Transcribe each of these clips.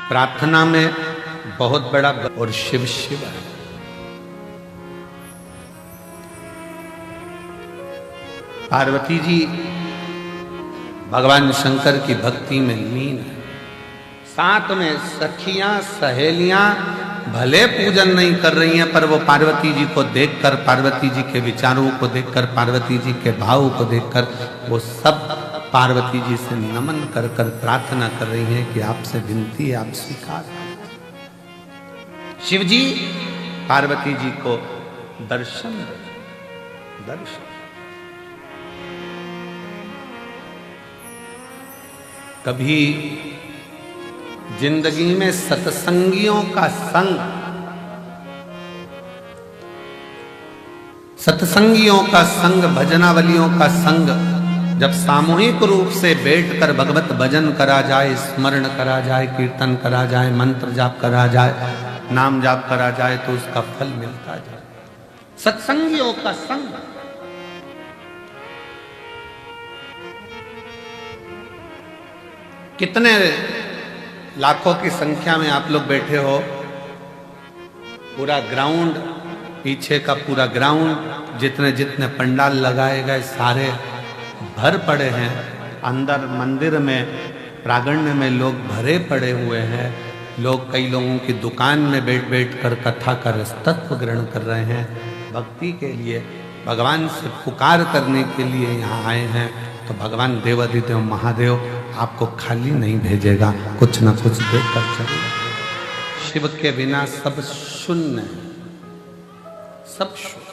प्रार्थना में बहुत बड़ा और शिव शिव है। पार्वती जी भगवान शंकर की भक्ति में लीन है। साथ में सखियां सहेलियां भले पूजन नहीं कर रही हैं, पर वो पार्वती जी को देखकर, पार्वती जी के विचारों को देखकर, पार्वती जी के भाव को देखकर वो सब पार्वती जी से नमन कर कर प्रार्थना कर रही हैं कि आपसे विनती है, आप स्वीकार करें। शिव जी पार्वती जी को दर्शन दर्शन कभी जिंदगी में सत्संगियों का संग, सत्संगियों का संग, भजनावलियों का संग जब सामूहिक रूप से बैठकर भगवत भजन करा जाए, स्मरण करा जाए, कीर्तन करा जाए, मंत्र जाप करा जाए, नाम जाप करा जाए तो उसका फल मिलता जाए। सत्संगियों का संग, कितने लाखों की संख्या में आप लोग बैठे हो, पूरा ग्राउंड, पीछे का पूरा ग्राउंड, जितने जितने पंडाल लगाए गए सारे भर पड़े हैं। अंदर मंदिर में, प्रांगण में लोग भरे पड़े हुए हैं। लोग, कई लोगों की दुकान में बैठ बैठ कर कथा का रसतत्व ग्रहण कर रहे हैं। भक्ति के लिए, भगवान से पुकार करने के लिए यहाँ आए हैं। तो भगवान देवाधिदेव महादेव आपको खाली नहीं भेजेगा, कुछ न कुछ देकर चलेगा। शिव के बिना सब शून्य है, सब शून्य।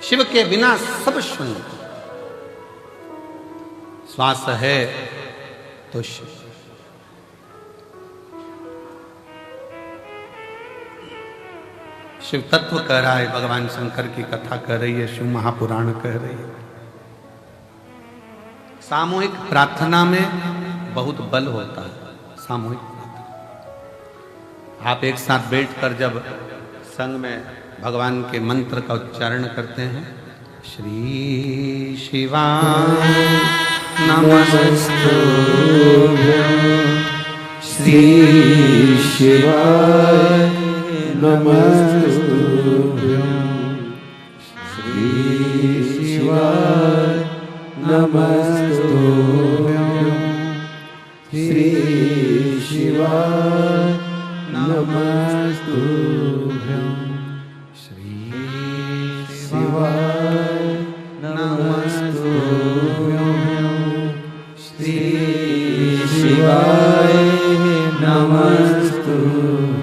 शिव के बिना सब शून्य। श्वास है तो शिव। शिव तत्व कह रहा है, भगवान शंकर की कथा कह रही है, शिव महापुराण कह रही है। सामूहिक प्रार्थना में बहुत बल होता है। सामूहिक प्रार्थना, आप एक साथ बैठकर जब संग में भगवान के मंत्र का उच्चारण करते हैं, श्री शिवाय नमस्तुभ्यं, श्री शिवाय नमस्तुभ्यं, श्री शिवाय नमस्तुभ्यं, श्री शिवाय नमस्तुभ्यं, श्री शिवाय नमस्तुभ्यं, श्री शिवाय नमस्तुभ्यं,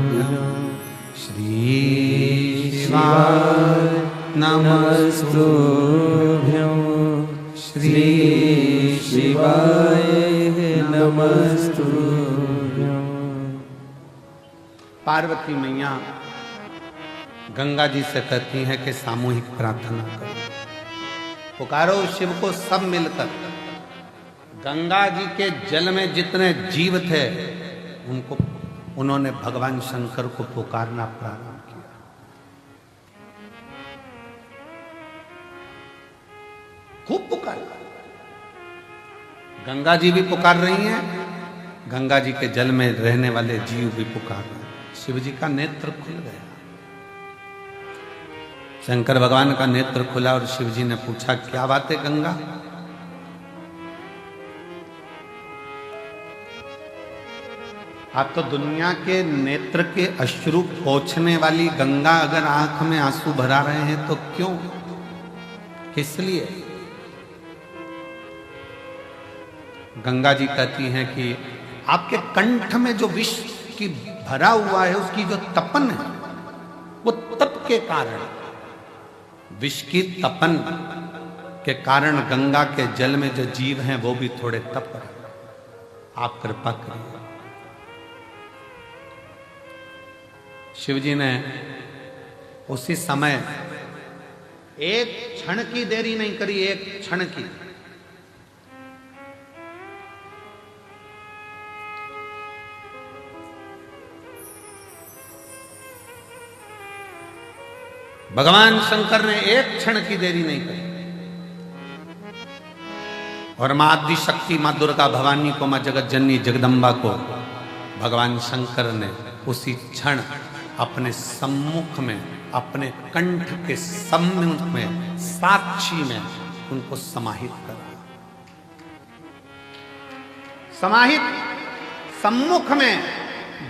श्री शिवाय नमस्तुभ्यं, श्री शिवाय नमस्तुभ्यं। पार्वती मैया गंगा जी से कहती हैं कि सामूहिक प्रार्थना करो, पुकारो शिव को सब मिलकर। गंगा जी के जल में जितने जीव थे उनको, उन्होंने भगवान शंकर को पुकारना प्रारंभ किया। खूब पुकारा। गंगा जी भी पुकार रही हैं, गंगा जी के जल में रहने वाले जीव भी पुकार रहे हैं। शिव जी का नेत्र खुल गया, शंकर भगवान का नेत्र खुला और शिव जी ने पूछा, क्या बात है गंगा? आप तो दुनिया के नेत्र के अश्रु पोंछने वाली गंगा, अगर आंख में आंसू भरा रहे हैं तो क्यों, किस लिए? गंगा जी कहती हैं कि आपके कंठ में जो विष की भरा हुआ है, उसकी जो तपन है, वो तप के कारण, विष की तपन के कारण गंगा के जल में जो जीव हैं वो भी थोड़े तप रहे। आप कृपा करिए। शिव जी ने उसी समय एक क्षण की देरी नहीं करी, एक क्षण की। भगवान शंकर ने एक क्षण की देरी नहीं करी। और माँ आदि शक्ति, माँ दुर्गा भवानी को, माँ जगत जननी जगदम्बा को भगवान शंकर ने उसी क्षण अपने सम्मुख में, अपने कंठ के सम्मुख में, साक्षी में उनको समाहित करा। समाहित सम्मुख में,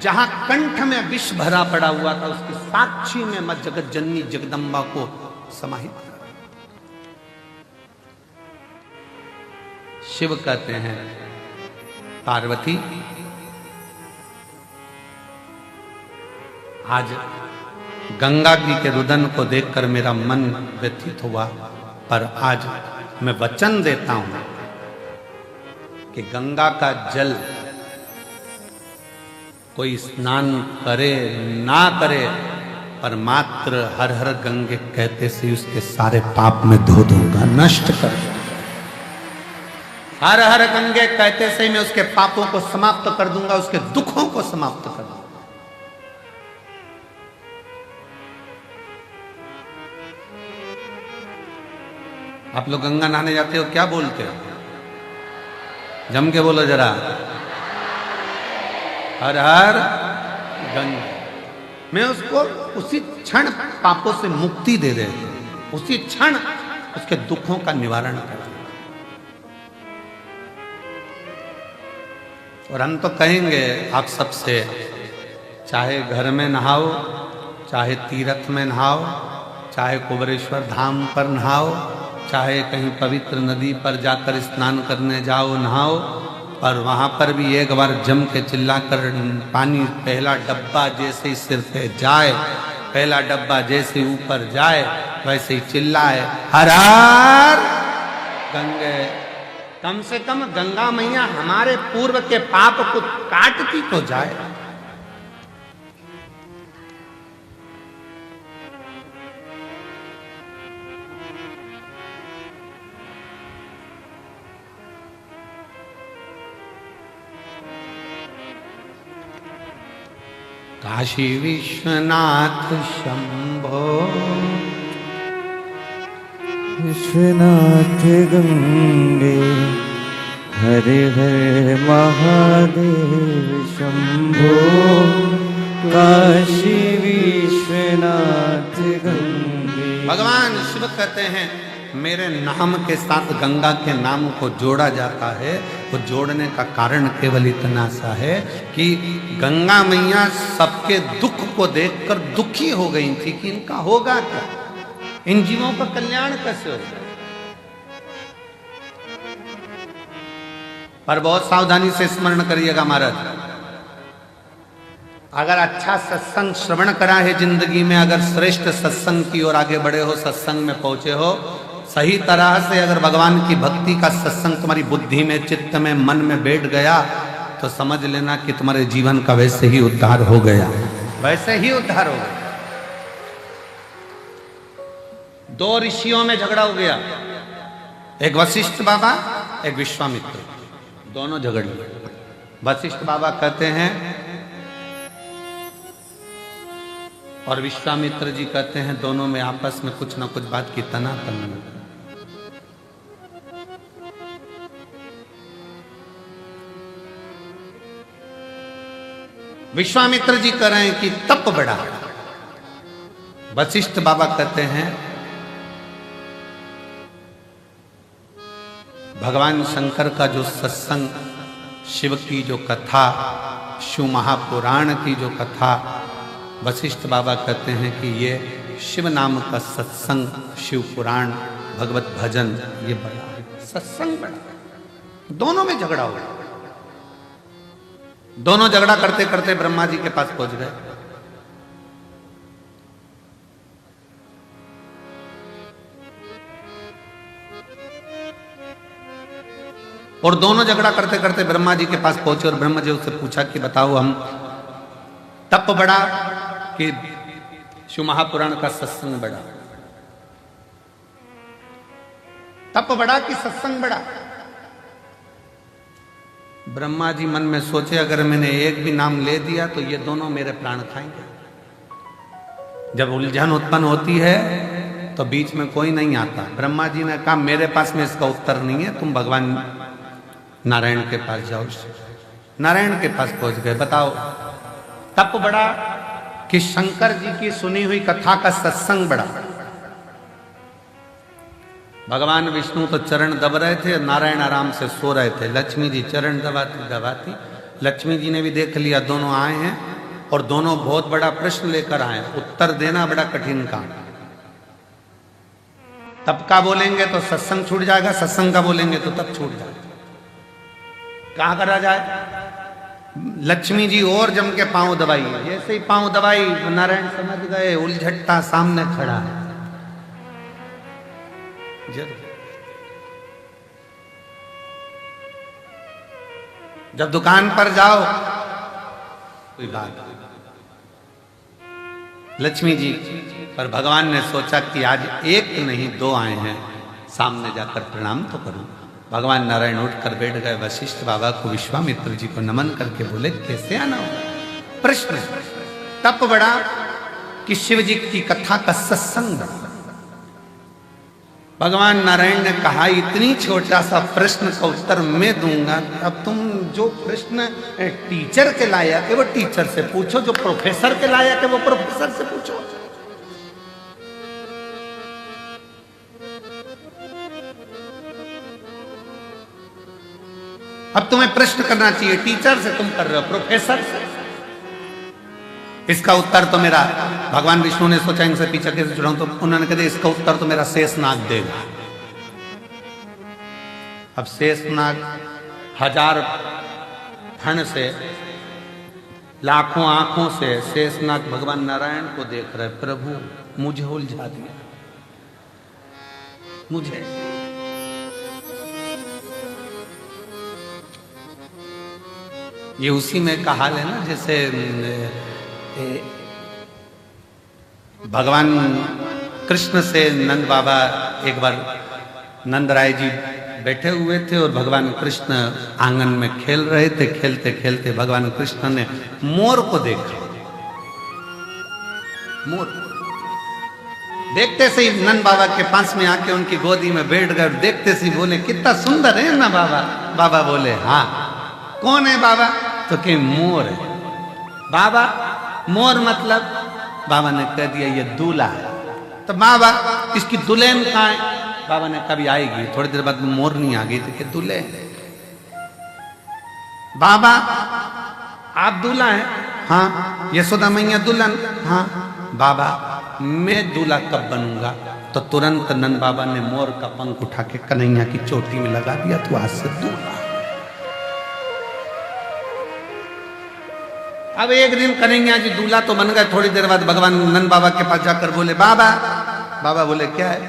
जहां कंठ में विष भरा पड़ा हुआ था, उसकी साक्षी में मां जगत जननी जगदम्बा को समाहित करा। शिव कहते हैं, पार्वती आज गंगा जी के रुदन को देखकर मेरा मन व्यथित हुआ, पर आज मैं वचन देता हूं कि गंगा का जल कोई स्नान करे ना करे, पर मात्र हर हर गंगे कहते से उसके सारे पाप में धो दूंगा, नष्ट कर। हर हर गंगे कहते से मैं उसके पापों को समाप्त कर दूंगा, उसके दुखों को समाप्त कर दूंगा। आप लोग गंगा नहाने जाते हो, क्या बोलते हो? जम के बोलो जरा, हर हर गंगा। मैं उसको उसी क्षण पापों से मुक्ति दे दे, उसी क्षण उसके दुखों का निवारण कर। और हम तो कहेंगे आप सबसे, चाहे घर में नहाओ, चाहे तीर्थ में नहाओ, चाहे कुबेरेश्वर धाम पर नहाओ, चाहे कहीं पवित्र नदी पर जाकर स्नान करने जाओ, नहाओ, और वहां पर भी एक बार जम के चिल्लाकर पानी पहला डब्बा जैसे ही सिर पे जाए, पहला डब्बा जैसे ऊपर जाए, वैसे ही चिल्लाए, हर हर गंगे। कम से कम गंगा मैया हमारे पूर्व के पाप को काटती तो जाए। काशी विश्वनाथ शंभो, विश्वनाथ गंगे, हरे हरे महादेव शंभो। काशी विश्वनाथ गंगे। भगवान शिव कहते हैं, मेरे नाम के साथ गंगा के नाम को जोड़ा जाता है। वो जोड़ने का कारण केवल इतना सा है कि गंगा मैया सबके दुख को देखकर दुखी हो गई थी कि इनका होगा क्या, इन जीवों का कल्याण कैसे होगा। पर बहुत सावधानी से स्मरण करिएगा महाराज, अगर अच्छा सत्संग श्रवण करा है जिंदगी में, अगर श्रेष्ठ सत्संग की ओर आगे बढ़े हो, सत्संग में पहुंचे हो, सही तरह से अगर भगवान की भक्ति का सत्संग तुम्हारी बुद्धि में, चित्त में, मन में बैठ गया, तो समझ लेना कि तुम्हारे जीवन का वैसे ही उद्धार हो गया, वैसे ही उद्धार हो गया। दो ऋषियों में झगड़ा हो गया, एक वशिष्ठ बाबा, एक विश्वामित्र, दोनों झगड़ लिए। वशिष्ठ बाबा कहते हैं और विश्वामित्र जी कहते हैं, दोनों में आपस में कुछ ना कुछ बात की तनातनी। विश्वामित्र जी कह रहे हैं कि तप बढ़ा, वशिष्ठ बाबा कहते हैं भगवान शंकर का जो सत्संग, शिव की जो कथा, शिव महापुराण की जो कथा, वशिष्ठ बाबा कहते हैं कि ये शिव नाम का सत्संग, शिव पुराण, भगवत भजन, ये बड़ा है, सत्संग बड़ा। दोनों में झगड़ा हो गया। दोनों झगड़ा करते करते ब्रह्मा जी के पास पहुंच गए। और दोनों झगड़ा करते करते ब्रह्मा जी के पास पहुंचे और ब्रह्मा जी उससे पूछा कि बताओ, हम तप बढ़ा कि शिव महापुराण का सत्संग बढ़ा? तप बढ़ा कि सत्संग बढ़ा? ब्रह्मा जी मन में सोचे, अगर मैंने एक भी नाम ले दिया तो ये दोनों मेरे प्राण खाएंगे। जब उलझन उत्पन्न होती है तो बीच में कोई नहीं आता। ब्रह्मा जी ने कहा मेरे पास में इसका उत्तर नहीं है, तुम भगवान नारायण के पास जाओ। नारायण के पास पहुंच गए। बताओ तप बड़ा कि शंकर जी की सुनी हुई कथा का सत्संग बड़ा। भगवान विष्णु तो चरण दब रहे थे, नारायण आराम से सो रहे थे। लक्ष्मी जी चरण दबाती दबाती, लक्ष्मी जी ने भी देख लिया दोनों आए हैं और दोनों बहुत बड़ा प्रश्न लेकर आए, उत्तर देना बड़ा कठिन काम। तप का बोलेंगे तो सत्संग छूट जाएगा, सत्संग का बोलेंगे तो तप छूट जाएगा। कहां करा जाए? लक्ष्मी जी और जम के पांव दबाई। जैसे ही पांव दबाई नारायण समझ गए उलझट्टा सामने खड़ा है। जब दुकान पर जाओ कोई बात, लक्ष्मी जी पर भगवान ने सोचा कि आज एक नहीं दो आए हैं, सामने जाकर प्रणाम तो करूं। भगवान नारायण उठकर बैठ गए। वशिष्ठ बाबा को विश्वामित्र जी को नमन करके बोले कैसे आना होगा? प्रश्न तप बड़ा कि शिव जी की कथा का सत्संग बड़ा। भगवान नारायण ने कहा इतनी छोटा सा प्रश्न का उत्तर मैं दूंगा, अब तुम जो प्रश्न टीचर के लायक है वो टीचर से पूछो, जो प्रोफेसर के लायक है वो प्रोफेसर से पूछो। अब तुम्हें प्रश्न करना चाहिए टीचर से, तुम कर रहे हो प्रोफेसर से। इसका उत्तर तो मेरा, भगवान विष्णु ने सोचा इनसे पीछे कैसे छुड़ाऊं, तो उन्होंने कहा इसका उत्तर तो मेरा शेषनाग देगा। अब शेषनाग 1000 फण से, लाखों आंखों से शेषनाग भगवान नारायण को देख रहे, प्रभु मुझे उलझा दिया, मुझे। ये उसी में का हाल है ना, जैसे भगवान कृष्ण से नंद बाबा, एक बार नंद राय जी बैठे हुए थे और भगवान कृष्ण आंगन में खेल रहे थे। खेलते खेलते भगवान कृष्ण ने मोर को देखा। मोर देखते से ही नंद बाबा के पास में आके उनकी गोदी में बैठ गए। देखते से ही बोले कितना सुंदर है ना बाबा। बाबा बोले हाँ। कौन है बाबा? तो कि मोर है। बाबा मोर मतलब? बाबा ने कह दिया ये दूल्हा है। तो बाबा इसकी दुल्हन कहाँ है? बाबा ने कभी आएगी। थोड़ी देर बाद मोर नहीं आ गई तो कि दुल्हन। बाबा आप दूल्हा हैं? हाँ। यशोदा मैया दुल्हन? हाँ। बाबा मैं दूल्हा कब बनूंगा? तो तुरंत नंद बाबा ने मोर का पंख उठा के कन्हैया की चोटी में लगा दिया। तो आज से दूल्हा। अब एक दिन कन्हैया जी दूल्हा तो बन गए। थोड़ी देर बाद भगवान नंद बाबा के पास जाकर बोले बाबा। बाबा बोले क्या है?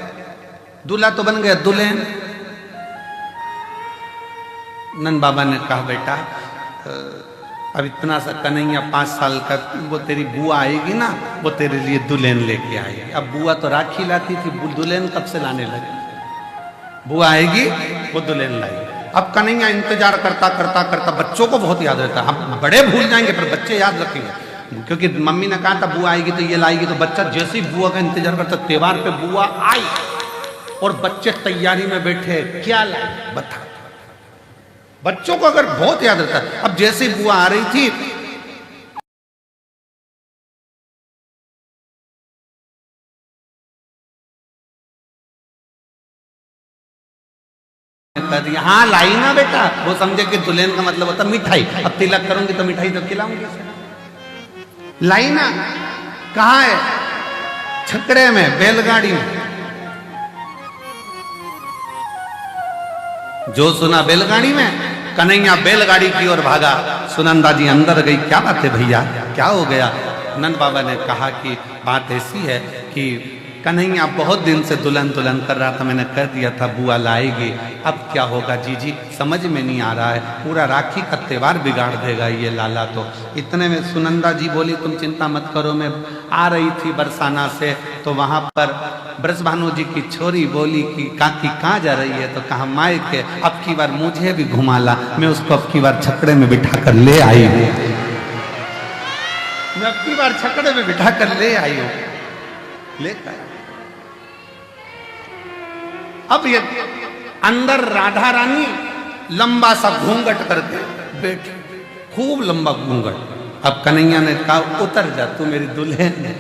दूल्हा तो बन गया, दुल्हन? नंद बाबा ने कहा बेटा अब इतना सा कन्हैया 5 साल का, वो तेरी बुआ आएगी ना, वो तेरे लिए दुल्हन लेके आएगी। अब बुआ तो राखी लाती थी, दुल्हन कब से लाने लगी? बुआ आएगी वो दुल्हन लाएगी। अब कन्हैया इंतजार करता करता करता, बच्चों को बहुत याद रहता है। अब बड़े भूल जाएंगे पर बच्चे याद रखेंगे, क्योंकि मम्मी ने कहा था बुआ आएगी तो ये लाएगी। तो बच्चा जैसे ही बुआ का इंतजार करता, त्योहार पे बुआ आई और बच्चे तैयारी में बैठे, क्या लाए बता। बच्चों को अगर बहुत याद रहता है। अब जैसे ही बुआ आ रही थी, हाँ लाई ना बेटा। वो समझे कि दुल्हन का मतलब होता मिठाई। अब तिलक करूंगी तो मिठाई तो खिलाऊंगी। लाई ना कहाँ है? छकड़े में, बैलगाड़ी में। जो सुना बैलगाड़ी में, कन्हैया बैलगाड़ी की ओर भागा। सुनंदा जी अंदर गई। क्या बात है भैया, क्या हो गया? नंद बाबा ने कहा कि बात ऐसी है कि कन्हैया बहुत दिन से दुल्हन दुल्हन कर रहा था, मैंने कह दिया था बुआ लाएगी। अब क्या होगा जीजी समझ में नहीं आ रहा है। पूरा राखी का त्योहार बिगाड़ देगा ये लाला। तो इतने में सुनंदा जी बोली तुम चिंता मत करो। मैं आ रही थी बरसाना से, तो वहां पर ब्रजभानु जी की छोरी बोली कि काकी कहाँ जा रही है? तो कहा मायके। अब की बार मुझे भी घुमा ला, मैं उसको अब की बार छकड़े में बिठा कर ले आई हूँ। मैं अब की बार छकड़े में बिठा कर ले आई हूँ। लेकर अब ये अंदर राधा रानी लंबा सा घूंघट करके बैठ, खूब लंबा घूंघट। अब कन्हैया ने कहा उतर जा, तू मेरी दुल्हन है।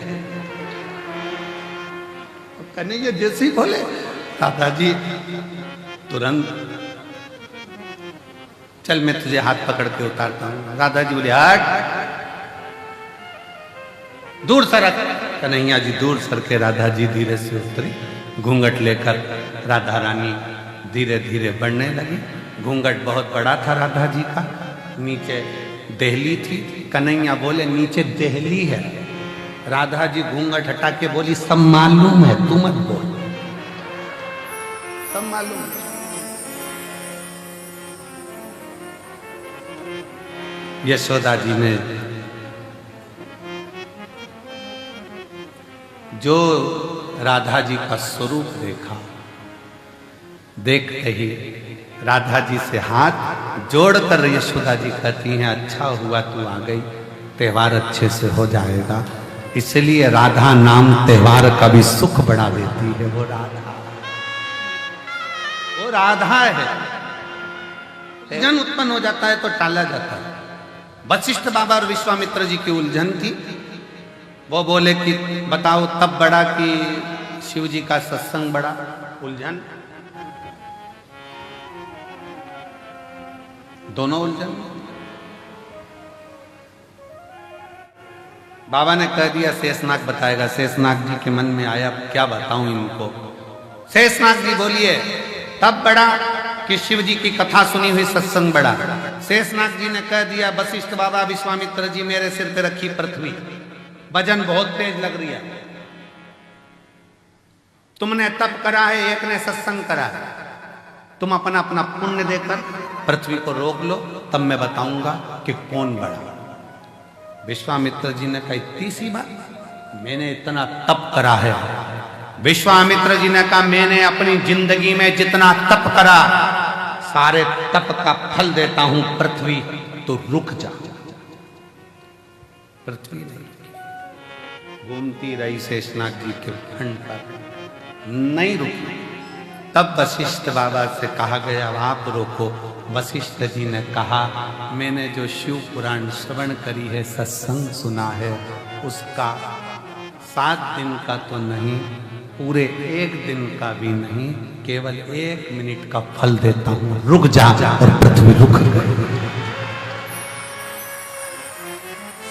कन्हैया जैसे ही बोले दादाजी तुरंत, चल मैं तुझे हाथ पकड़ के उतारता हूं। दादाजी बोले हट, दूर सरक। कन्हैया जी दूर सर के राधा जी धीरे से उतरी, घूंघट लेकर राधा रानी धीरे धीरे बढ़ने लगी। घूंघट बहुत बड़ा था राधा जी का, नीचे देहली थी। कन्हैया बोले नीचे देहली है। राधा जी घूंघट हटा के बोली सब मालूम है, तू मत बोल, सब मालूम है। यशोदा जी ने जो राधा जी का स्वरूप देखा, देखते ही राधा जी से हाथ जोड़कर यशोदा जी कहती हैं अच्छा हुआ तू आ गई, त्योहार अच्छे से हो जाएगा। इसलिए राधा नाम त्योहार का भी सुख बढ़ा देती है। वो राधा है। उलझन उत्पन्न हो जाता है तो टाला जाता है। वशिष्ठ बाबा और विश्वामित्र जी की उलझन थी। वो बोले कि बताओ तब बड़ा कि शिव जी का सत्संग बड़ा। उलझन, दोनों उलझन। बाबा ने कह दिया शेषनाग बताएगा। शेषनाग जी के मन में आया क्या बताऊं इनको। शेषनाग जी बोलिए तब बड़ा कि शिव जी की कथा सुनी हुई सत्संग बड़ा। शेषनाग जी ने कह दिया वशिष्ठ बाबा विश्वामित्र जी मेरे सिर पे रखी पृथ्वी, वजन बहुत तेज लग रही है। तुमने तप करा है, एक ने सत्संग करा है। तुम अपना अपना पुण्य देकर पृथ्वी को रोक लो, तब मैं बताऊंगा कि कौन बड़ा। विश्वामित्र जी ने कहा इतनी सी बात, मैंने इतना तप करा है। विश्वामित्र जी ने कहा मैंने अपनी जिंदगी में जितना तप करा सारे तप का फल देता हूं पृथ्वी, तो रुक जा। पृथ्वी नहीं घूमती रही शेषनाग जी के खंड पर, नहीं रुकी। तब वशिष्ठ बाबा से कहा गया आप रोको। वशिष्ठ जी ने कहा मैंने जो शिव पुराण श्रवण करी है, सत्संग सुना है, उसका 7 दिन का तो नहीं, पूरे 1 दिन का भी नहीं, केवल 1 मिनट का फल देता हूं, रुक जा। और पृथ्वी रुक गई।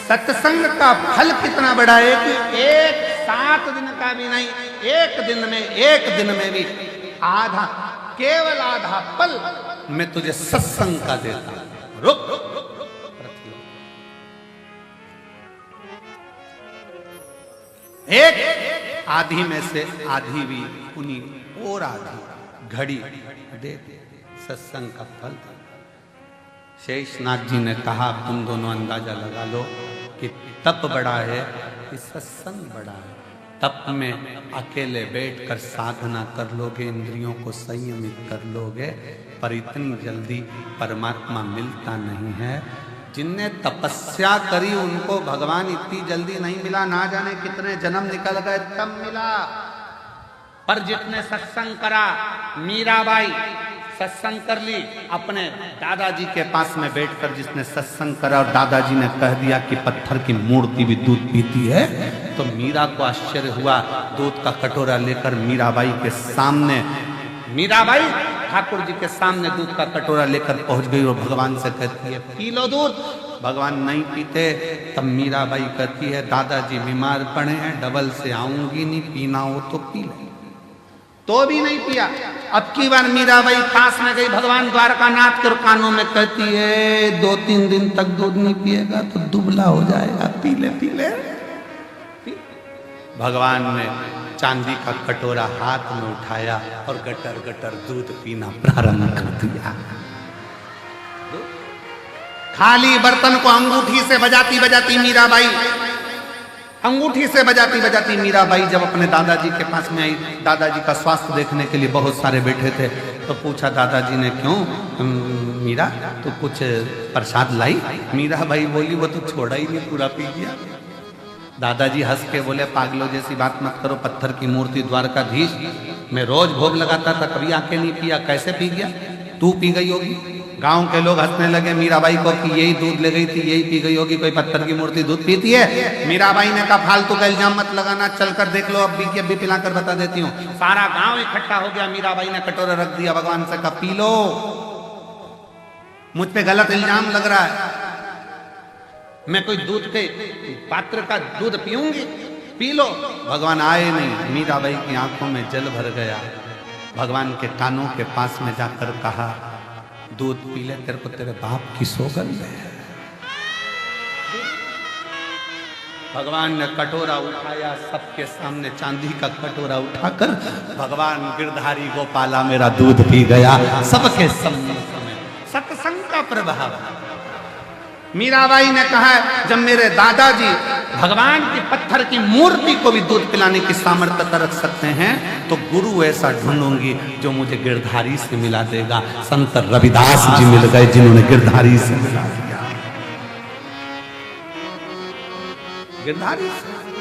सत्संग का फल कितना बड़ा है कि 7 दिन का भी नहीं, 1 दिन में भी आधा, केवल आधा पल मैं तुझे सत्संग का देता हूं, रुक। एक आधी में से आधी भी उन्हीं और आधी घड़ी दे सत्संग का फल। शेषनाग जी ने कहा तुम दोनों अंदाजा लगा लो कि तप बड़ा है कि सत्संग बड़ा है। तप में अकेले बैठकर साधना कर लोगे, इंद्रियों को संयमित कर लोगे, पर इतनी जल्दी परमात्मा मिलता नहीं है। जिनने तपस्या करी उनको भगवान इतनी जल्दी नहीं मिला, ना जाने कितने जन्म निकल गए तब मिला। पर जितने सत्संग करा, मीराबाई सत्संग कर ली अपने दादाजी के पास में बैठकर, जिसने सत्संग करा और दादाजी ने कह दिया कि पत्थर की मूर्ति भी दूध पीती है, तो मीरा को आश्चर्य हुआ। दूध का कटोरा लेकर मीराबाई के सामने, मीराबाई ठाकुर जी के सामने दूध का कटोरा लेकर पहुंच गई और भगवान से कहती है पी लो दूध। भगवान नहीं पीते। तब मीराबाई कहती है दादाजी बीमार पड़े हैं, डबल से आऊंगी नहीं, पीना हो तो पी ले। तो भी नहीं पिया। अब की बार मीराबाई पास में गई भगवान द्वारकानाथ के कानों में कहती है 2-3 दिन तक दूध नहीं पिएगा तो दुबला हो जाएगा, पी ले पी ले। भगवान ने चांदी का कटोरा हाथ में उठाया और गटर गटर दूध पीना प्रारंभ कर दिया। खाली बर्तन को अंगूठी से बजाती बजाती मीराबाई, अंगूठी से बजाती बजाती मीराबाई जब अपने दादाजी के पास में आई, दादाजी का स्वास्थ्य देखने के लिए बहुत सारे बैठे थे, तो पूछा दादाजी ने क्यों मीरा तो कुछ प्रसाद लाई? मीराबाई बोली वो तो छोड़ा ही नहीं, पूरा पी गया। दादाजी हंस के बोले, पागलों जैसी बात मत करो, पत्थर की मूर्ति द्वारकाधीश, मैं रोज भोग लगाता था, कभी आके नहीं पिया, कैसे पी गया? तू पी गई होगी। गांव के लोग हंसने लगे मीराबाई को कि यही दूध ले गई थी, यही पी गई होगी, कोई पत्थर की मूर्ति दूध पीती है? मीराबाई ने कहा फालतू का इल्जाम मत लगाना, चलकर देख लो, अब भी पिलाकर बता देती हूँ। सारा गांव इकट्ठा हो गया, मीराबाई ने कटोरा रख दिया, भगवान से कहा पी लो, मुझ पे गलत इल्जाम लग रहा है, मैं कोई दूध के पात्र का दूध पीऊंगी, पी लो। भगवान आए नहीं, मीराबाई की आंखों में जल भर गया। भगवान के कानों के पास में जाकर कहा, दूध पी ले, तेरे को तेरे बाप की सौगंध है। भगवान ने कटोरा उठाया, सबके सामने चांदी का कटोरा उठाकर भगवान गिरधारी गोपाला मेरा दूध पी गया, सबके सम्मुख में। सत्संग का प्रभाव। मीराबाई ने कहा, जब मेरे दादाजी भगवान की पत्थर की मूर्ति को भी दूध पिलाने की सामर्थ्य रख सकते हैं, तो गुरु ऐसा ढूंढूंगी जो मुझे गिरधारी से मिला देगा। संत रविदास जी मिल गए जिन्होंने गिरधारी से मिला दिया। गिरधारी से